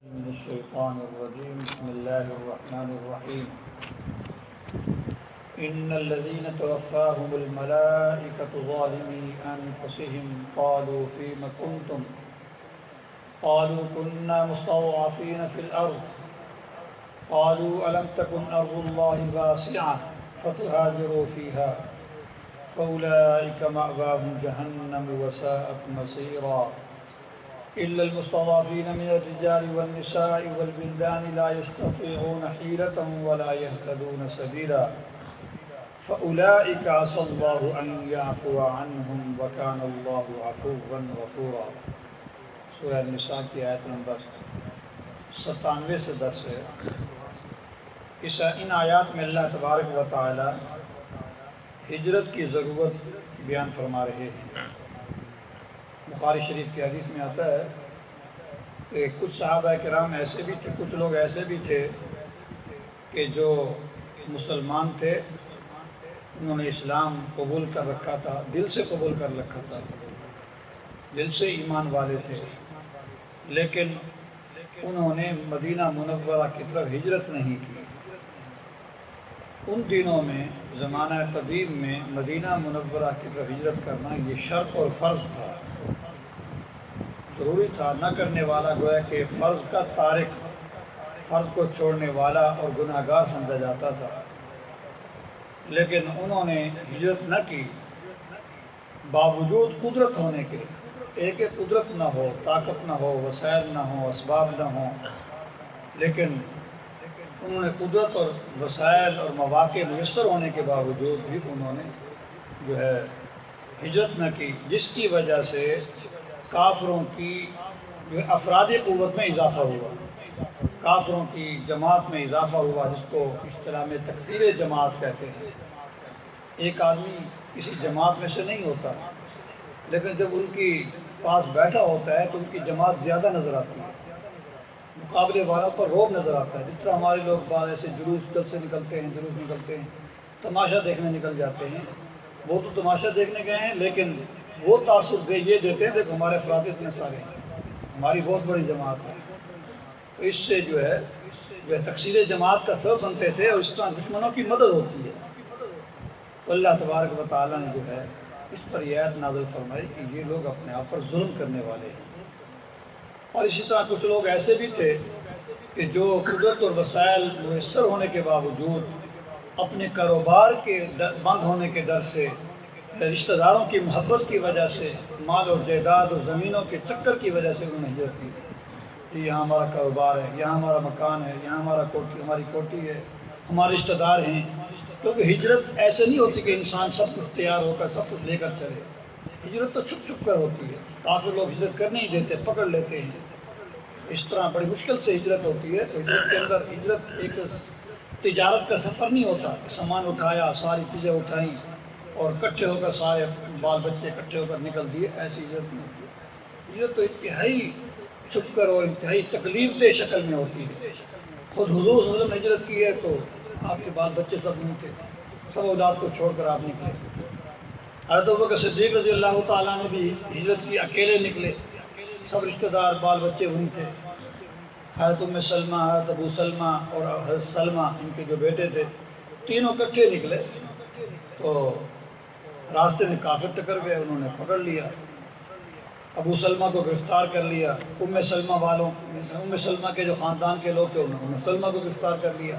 من الشيطان الرجيم بسم الله الرحمن الرحيم إن الذين توفاهم الملائكة ظالمي أنفسهم قالوا فيم كنتم قالوا كنا مستضعفين في الأرض قالوا ألم تكن أرض الله واسعة فتهاجروا فيها فأولئك مأواهم جهنم وساءت مصيرا إلا المستضعفين من الرجال والنساء والبلدان لا يستطيعون حيلة ولا يهتدون سبيلا فأولئك عسى الله أن يعفو عنهم وكان الله عفوا غفورا۔ سورہ النساء کی آیت نمبر 97 سے 10 ہے۔ ان آیات میں اللہ تبارک و تعالی ہجرت کی ضرورت بیان فرما رہے ہیں۔ بخاری شریف کی حدیث میں آتا ہے کہ کچھ صحابہ کرام ایسے بھی تھے، کچھ لوگ ایسے بھی تھے کہ جو مسلمان تھے، انہوں نے اسلام قبول کر رکھا تھا، دل سے قبول کر رکھا تھا، دل سے ایمان والے تھے، لیکن انہوں نے مدینہ منورہ کی طرف ہجرت نہیں کی۔ ان دنوں میں زمانہ قدیم میں مدینہ منورہ کی طرف ہجرت کرنا یہ شرط اور فرض تھا، ضروری تھا۔ نہ کرنے والا گویا کہ فرض کا تارک، فرض کو چھوڑنے والا اور گناہ گار سمجھا جاتا تھا، لیکن انہوں نے ہجرت نہ کی باوجود قدرت ہونے کے۔ ایک قدرت نہ ہو، طاقت نہ ہو، وسائل نہ ہو، اسباب نہ ہوں، لیکن انہوں نے قدرت اور وسائل اور مواقع میسر ہونے کے باوجود بھی انہوں نے جو ہے ہجرت نہ کی، جس کی وجہ سے کافروں کی جو افرادی قوت میں اضافہ ہوا، کافروں کی جماعت میں اضافہ ہوا، جس کو اصطلاح میں تکثیر جماعت کہتے ہیں۔ ایک آدمی کسی جماعت میں سے نہیں ہوتا، لیکن جب ان کی پاس بیٹھا ہوتا ہے تو ان کی جماعت زیادہ نظر آتی ہے، مقابلے والوں پر روب نظر آتا ہے۔ جس طرح ہمارے لوگ بعض ایسے جلوس سے نکلتے ہیں، تماشا دیکھنے نکل جاتے ہیں، وہ تو تماشا دیکھنے گئے ہیں، لیکن وہ تاثر یہ دیتے ہیں دیکھو ہمارے افراد اتنے سارے ہیں، ہماری بہت بڑی جماعت ہے۔ تو اس سے جو ہے تکثیر جماعت کا سبب بنتے تھے، اور اس طرح دشمنوں کی مدد ہوتی ہے۔ تو اللہ تبارک و تعالیٰ نے جو ہے اس پر یہ آیت نازل فرمائی کہ یہ لوگ اپنے آپ پر ظلم کرنے والے ہیں۔ اور اسی طرح کچھ لوگ ایسے بھی تھے کہ جو قدرت اور وسائل میسر ہونے کے باوجود اپنے کاروبار کے بند ہونے کے ڈر سے، رشتہ داروں کی محبت کی وجہ سے، مال اور جائیداد اور زمینوں کے چکر کی وجہ سے انہوں نے ہجرت کی کہ یہاں ہمارا کاروبار ہے، یہاں ہمارا مکان ہے، یہاں ہماری کوٹھی ہے، ہمارے رشتہ دار ہیں۔ کیونکہ ہجرت ایسے نہیں ہوتی کہ انسان سب کچھ تیار ہو کر سب کچھ لے کر چلے، ہجرت تو چھپ چھپ کر ہوتی ہے۔ کافی لوگ ہجرت کرنے ہی دیتے، پکڑ لیتے ہیں، اس طرح بڑی مشکل سے ہجرت ہوتی ہے۔ تو ہجرت کے اندر ہجرت ایک تجارت کا سفر نہیں ہوتا کہ سامان اٹھایا، ساری چیزیں اٹھائیں اور اکٹھے ہو کر سارے بال بچے اکٹھے ہو کر نکل دیے، ایسی ہجرت نہیں ہوتی ہے۔ ہجرت تو انتہائی چھپ کر اور انتہائی تکلیف دہ شکل میں ہوتی ہے۔ خود حضور صلی اللہ علیہ وسلم نے ہجرت کی ہے تو آپ کے بال بچے سب نہیں تھے، سب اولاد کو چھوڑ کر آپ نکلے۔ حضرت ابوبکر صدیق رضی اللہ تعالیٰ نے بھی ہجرت کی، اکیلے نکلے، سب رشتہ دار بال بچے وہیں تھے۔ حضرت ام سلمہ، حضرت ابو سلمہ اور حضرت سلمہ، ان کے جو بیٹے تھے، تینوں اکٹھے نکلے تو راستے میں کافر ٹکر گئے، انہوں نے پکڑ لیا، ابو سلمہ کو گرفتار کر لیا۔ ام سلمہ کے جو خاندان کے لوگ تھے انہوں نے سلمہ کو گرفتار کر لیا۔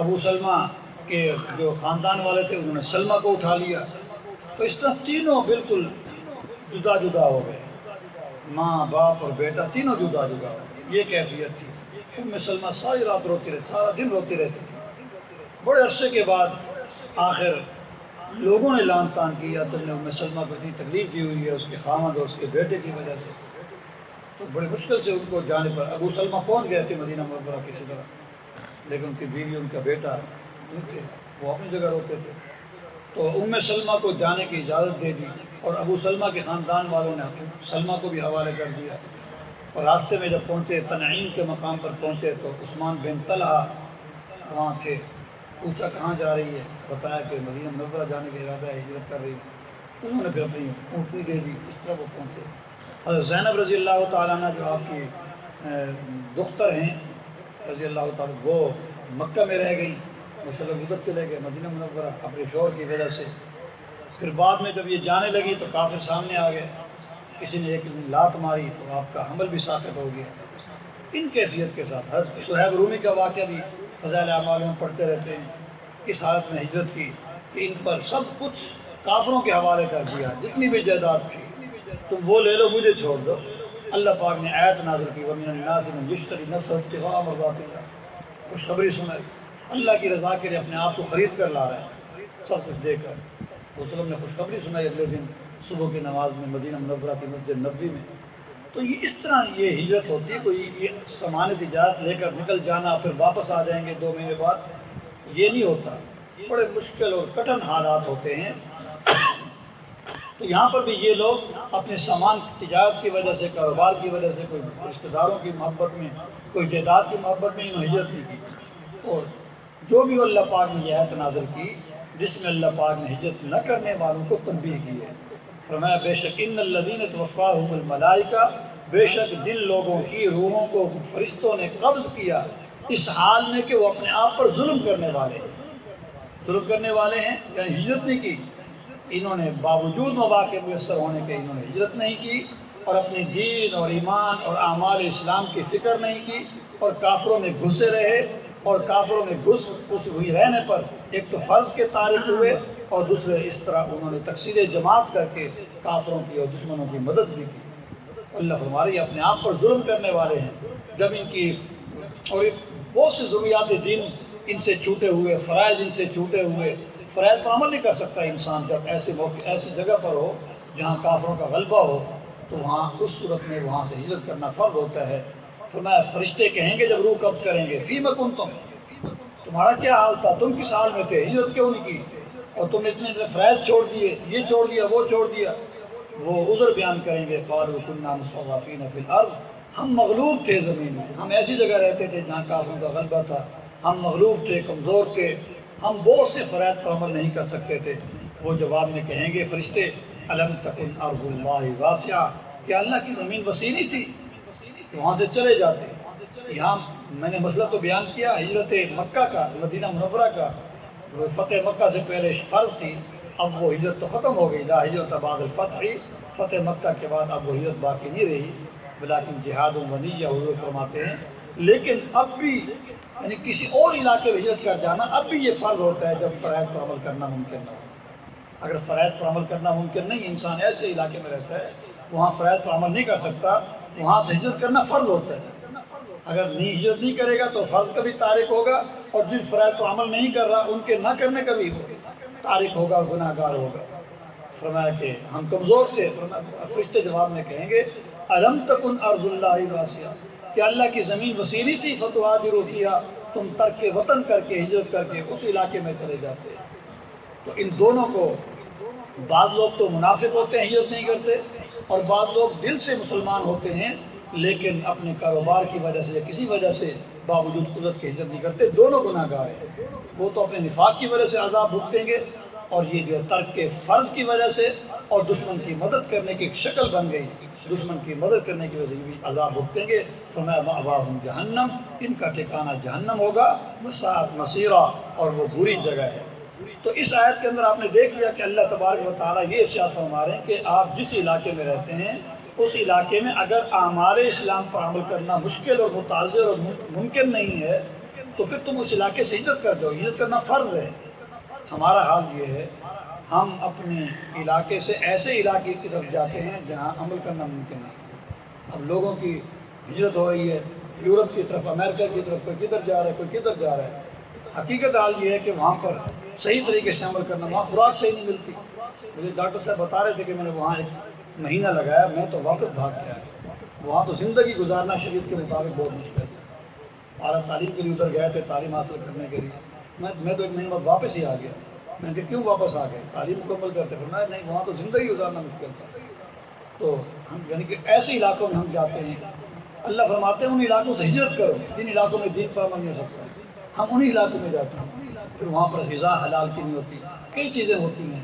ابو سلمہ کے جو خاندان والے تھے انہوں نے سلمہ کو اٹھا لیا۔ تو اس طرح تینوں بالکل جدا جدا ہو گئے، ماں باپ اور بیٹا تینوں جدا جدا ہو گئے۔ یہ کیفیت تھی۔ ام سلمہ ساری رات روتی رہتی، سارا دن روتی رہتی تھی۔ بڑے عرصے کے بعد آخر لوگوں نے لعن طعن کیا، تم نے ام سلمہ کو اتنی تکلیف دی ہوئی ہے اس کے خامد اور اس کے بیٹے کی وجہ سے۔ تو بڑی مشکل سے ان کو جانے پر ابو سلمہ پہنچ گئے تھے مدینہ منورہ کسی طرح، لیکن ان کی بیوی ان کا بیٹا نہیں تھے، وہ اپنی جگہ روتے تھے۔ تو ام سلمہ کو جانے کی اجازت دے دی، اور ابو سلمہ کے خاندان والوں نے سلمہ کو بھی حوالے کر دیا۔ اور راستے میں جب پہنچے، تنعیم کے مقام پر پہنچے تو عثمان بن طلحہ وہاں تھے۔ پوچھا کہاں جا رہی ہے، بتایا کہ مدینہ منورہ جانے کا ارادہ ہے، ہجرت کر رہی ہے۔ انہوں نے پھر اپنی اونٹنی دے دی، اس طرح وہ پہنچے۔ حضرت زینب رضی اللہ تعالیٰ عنہ جو آپ کی دختر ہیں رضی اللہ تعالیٰ، وہ مکہ میں رہ گئیں، وسلم ادھر چلے گئے مدینہ منورہ اپنے شوہر کی وجہ سے۔ پھر بعد میں جب یہ جانے لگی تو کافر سامنے آ گئے، کسی نے ایک لات ماری تو آپ کا حمل بھی ساقط ہو گیا۔ ان کیفیت کے ساتھ حضرت صہیب رومی کا واقعہ بھی فضائل اعمال میں پڑھتے رہتے ہیں، اس حالت میں ہجرت کی کہ ان پر سب کچھ کافروں کے حوالے کر دیا، جتنی بھی جائیداد تھی تم وہ لے لو، مجھے چھوڑ دو۔ اللہ پاک نے آیت نازل کی وَمِنَ النَّاسِ مَن يَشْتَرِي نَفْسَهُ ابْتِغَاءَ مَرْضَاتِ اللَّهِ، خوشخبری سنائی، اللہ کی رضا کے لیے اپنے آپ کو خرید کر لا رہا ہے سب کچھ دے کر۔ وسلم نے خوشخبری سنائی اگلے دن صبح کی نماز میں مدینہ منورہ کی مسجد نبوی میں۔ تو یہ اس طرح یہ ہجرت ہوتی ہے، کوئی یہ سامان تجارت لے کر نکل جانا پھر واپس آ جائیں گے 2 مہینے بعد، یہ نہیں ہوتا، بڑے مشکل اور کٹھن حالات ہوتے ہیں۔ تو یہاں پر بھی یہ لوگ اپنے سامان تجارت کی وجہ سے، کاروبار کی وجہ سے، کوئی رشتہ داروں کی محبت میں، کوئی جائیداد کی محبت میں انہوں نے ہجرت نہیں کی۔ اور جو بھی اللہ پاک نے یہ آیت نازل کی جس میں اللہ پاک نے ہجرت نہ کرنے والوں کو تنبیہ کی ہے، فرمایا بے شک ان الذین توفاہم الملائکہ، بے شک جن لوگوں کی روحوں کو فرشتوں نے قبض کیا اس حال میں کہ وہ اپنے آپ پر ظلم کرنے والے ہیں، ظلم کرنے والے ہیں، یعنی ہجرت نہیں کی، انہوں نے باوجود مواقع میسر ہونے کے انہوں نے ہجرت نہیں کی، اور اپنے دین اور ایمان اور اعمال اسلام کی فکر نہیں کی، اور کافروں میں گھسے رہے، اور کافروں میں گھس ہوئی رہنے پر ایک تو فرض کے تارک ہوئے، اور دوسرے اس طرح انہوں نے تکثیر جماعت کر کے کافروں کی اور دشمنوں کی مدد بھی کی۔ اللہ فرما رہے اپنے آپ پر ظلم کرنے والے ہیں، جب ان کی اور بہت سے ضروریات دین ان سے چھوٹے ہوئے، فرائض ان سے چھوٹے ہوئے، فرائض پر عمل نہیں کر سکتا انسان جب ایسے موقع ایسی جگہ پر ہو جہاں کافروں کا غلبہ ہو، تو وہاں اس صورت میں وہاں سے ہجرت کرنا فرض ہوتا ہے۔ فرمایا فرشتے کہیں گے جب روح قبض کریں گے فیما کنتم، تمہارا کیا حال تھا، تم کس حال میں تھے، ہجرت کیوں نہیں کی، اور تم نے اتنے فرائض چھوڑ دیے، یہ چھوڑ دیا وہ چھوڑ دیا۔ وہ عذر بیان کریں گے قالوا كنا مستضعفين في الارض، ہم مغلوب تھے زمین میں، ہم ایسی جگہ رہتے تھے جہاں کافروں کا غلبہ تھا، ہم مغلوب تھے، کمزور تھے، ہم بہت سے فرائض پر عمل نہیں کر سکتے تھے۔ وہ جواب میں کہیں گے فرشتے الم تکن ارض اللہ واسعہ، کیا اللہ کی زمین وسیع نہیں تھی کہ وہاں سے چلے جاتے۔ یہاں میں نے مسئلہ تو بیان کیا ہجرت مکہ کا، مدینہ منورہ کا، وہ فتح مکہ سے پہلے فرض تھی، اب وہ ہجرت تو ختم ہو گئی، لا ہجرت بعد الفتح، فتح مکہ کے بعد اب وہ ہجرت باقی نہیں رہی، بلکہ جہاد و نیہ حضور فرماتے ہیں۔ لیکن اب بھی یعنی کسی اور علاقے میں ہجرت کر جانا اب بھی یہ فرض ہوتا ہے جب فرائض پر عمل کرنا ممکن نہ ہو۔ اگر فرائض پر عمل کرنا ممکن نہیں، انسان ایسے علاقے میں رہتا ہے وہاں فرائض پر عمل نہیں کر سکتا، وہاں سے ہجرت کرنا فرض ہوتا ہے۔ اگر نہیں ہجرت نہیں کرے گا تو فرض کا بھی تارک ہوگا، اور جن فرائض پر عمل نہیں کر رہا ان کے نہ کرنے کا بھی تارک ہوگا اور گناہ گار ہوگا۔ فرمایا کہ ہم کمزور تھے، فرشتے جواب میں کہیں گے الم تکن ارض اللہ واسعہ، کہ اللہ کی زمین وسیع نہیں تھی، فتہاجروا فیہا، تم ترک وطن کر کے ہجرت کر کے اس علاقے میں چلے جاتے۔ تو ان دونوں کو بعض لوگ تو منافق ہوتے ہیں ہجرت نہیں کرتے، اور بعض لوگ دل سے مسلمان ہوتے ہیں لیکن اپنے کاروبار کی وجہ سے یا کسی وجہ سے باوجود قدرت کی ہجرت نہیں کرتے، دونوں گناہ گار ہیں۔ وہ تو اپنے نفاق کی وجہ سے عذاب بھگتیں گے، اور یہ جو ترک کے فرض کی وجہ سے اور دشمن کی مدد کرنے کی شکل بن گئی، دشمن کی مدد کرنے کی وجہ سے بھی عذاب بھگتیں گے۔ فرمایا مأواہم جہنم، ان کا ٹھکانہ جہنم ہوگا، وساءت مصیرا، اور وہ بری جگہ ہے۔ تو اس آیت کے اندر آپ نے دیکھ لیا کہ اللہ تبارک و تعالیٰ یہ ارشاد فرما رہے ہیں کہ آپ جس علاقے میں رہتے ہیں اس علاقے میں اگر اعمال اسلام پر عمل کرنا مشکل اور متعذر اور ممکن نہیں ہے تو پھر تم اس علاقے سے ہجرت کر دو، ہجرت کرنا فرض ہے۔ ہمارا حال یہ ہے ہم اپنے علاقے سے ایسے علاقے کی طرف جاتے ہیں جہاں عمل کرنا ممکن نہیں۔ اب لوگوں کی ہجرت ہو رہی ہے یورپ کی طرف، امریکہ کی طرف، کوئی کدھر جا رہا ہے کوئی کدھر جا رہا ہے۔ حقیقت حال یہ ہے کہ وہاں پر صحیح طریقے سے عمل کرنا، وہاں خوراک صحیح نہیں ملتی۔ مجھے ڈاکٹر صاحب بتا رہے تھے کہ میں نے وہاں 1 مہینہ لگایا، میں تو واپس بھاگ کے آیا۔ وہاں تو زندگی گزارنا شریعت کے مطابق بہت مشکل ہے۔ اعلیٰ تعلیم کے لیے ادھر گئے تھے تعلیم حاصل کرنے کے لیے، میں تو 1 مہینے بعد واپس ہی آ گیا۔ میں نے کہا کیوں واپس آ گئے، تعلیم مکمل کرتے، فرمایا نہیں وہاں تو زندگی گزارنا مشکل تھا۔ تو ہم یعنی کہ ایسے علاقوں میں ہم جاتے ہیں، اللہ فرماتے ہیں ان علاقوں سے ہجرت کرو جن علاقوں میں دین پر عمل نہیں ہو سکتا، ہم انہی علاقوں میں جاتے ہیں۔ پھر وہاں پر غذا حلال کی نہیں ہوتی، کئی چیزیں ہوتی ہیں،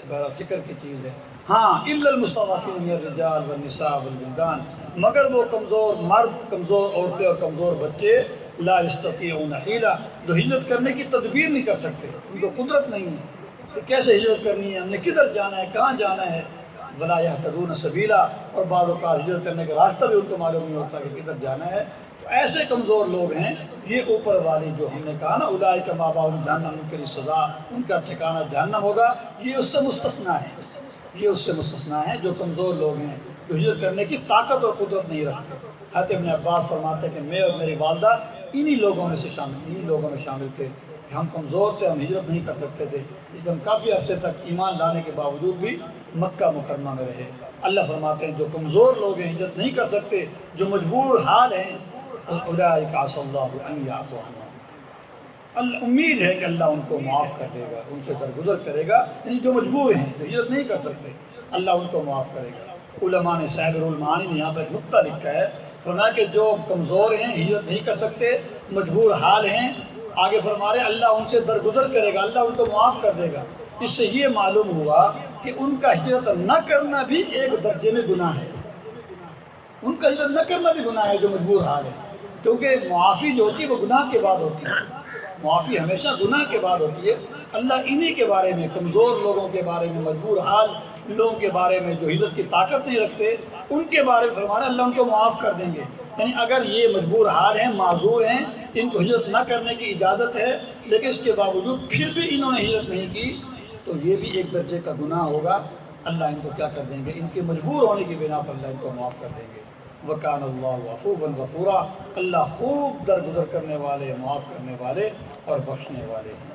بہرحال فکر کی چیز ہے۔ ہاں الا المستضعفین من الرجال والنساء والولدان، مگر وہ کمزور مرد، کمزور عورتیں اور کمزور بچے، لا یستطیعون حیلہ، جو ہجرت کرنے کی تدبیر نہیں کر سکتے، ان کو قدرت نہیں ہے کہ کیسے ہجرت کرنی ہے، ہم نے کدھر جانا ہے، کہاں جانا ہے، ولا یہتدون سبیلا، اور بعض اوقات ہجرت کرنے کا راستہ بھی ان کو معلوم نہیں ہوتا کہ کدھر جانا ہے. تو ایسے کمزور لوگ ہیں، یہ اوپر والی جو ہم نے کہا نا اولئک مأواہم جہنم، ان کے لیے سزا، ان کا ٹھکانہ جہنم ہوگا، یہ اس سے مستثنیٰ ہے، یہ اس سے مستثنیٰ ہے جو کمزور لوگ ہیں، جو ہجرت کرنے کی طاقت اور قدرت نہیں رکھتے. حضرت ابن عباس فرماتے ہیں کہ میں اور میری والدہ انہی لوگوں میں شامل تھے کہ ہم کمزور تھے، ہم ہجرت نہیں کر سکتے تھے، اس لیے ہم کافی عرصے تک ایمان لانے کے باوجود بھی مکہ مکرمہ میں رہے. اللہ فرماتے ہیں جو کمزور لوگ ہیں، ہجرت نہیں کر سکتے، جو مجبور حال ہیں، اولئک عسى الله ان يعفو عنهم، امید ہے کہ اللہ ان کو معاف کر دے گا، ان سے درگزر کرے گا. یعنی جو مجبور ہیں، جو ہجرت نہیں کر سکتے، اللہ ان کو معاف کرے گا. علماء نے سابر المعانی نے یہاں پر ایک نکتہ لکھا ہے، فرمایا کہ جو کمزور ہیں، ہجرت نہیں کر سکتے، مجبور حال ہیں، آگے فرما رہے اللہ ان سے درگزر کرے گا، اللہ ان کو معاف کر دے گا. اس سے یہ معلوم ہوا کہ ان کا ہجرت نہ کرنا بھی ایک درجے میں گناہ ہے، ان کا ہجرت نہ کرنا بھی گناہ ہے جو مجبور حال ہے، کیونکہ معافی جو ہوتی ہے وہ گناہ کے بعد ہوتی ہے، معافی ہمیشہ گناہ کے بعد ہوتی ہے. اللہ انہی کے بارے میں، کمزور لوگوں کے بارے میں، مجبور حال لوگوں کے بارے میں جو ہجرت کی طاقت نہیں رکھتے، ان کے بارے میں فرمانا اللہ ان کو معاف کر دیں گے. یعنی اگر یہ مجبور حال ہیں، معذور ہیں، ان کو ہجرت نہ کرنے کی اجازت ہے، لیکن اس کے باوجود پھر بھی انہوں نے ہجرت نہیں کی، تو یہ بھی ایک درجے کا گناہ ہوگا. اللہ ان کو کیا کر دیں گے، ان کے مجبور ہونے کی بنا پر اللہ ان کو معاف کر دیں گے. وکان اللہ عفوا غفورا، اللہ خوب درگزر کرنے والے، معاف کرنے والے اور بخشنے والے ہیں.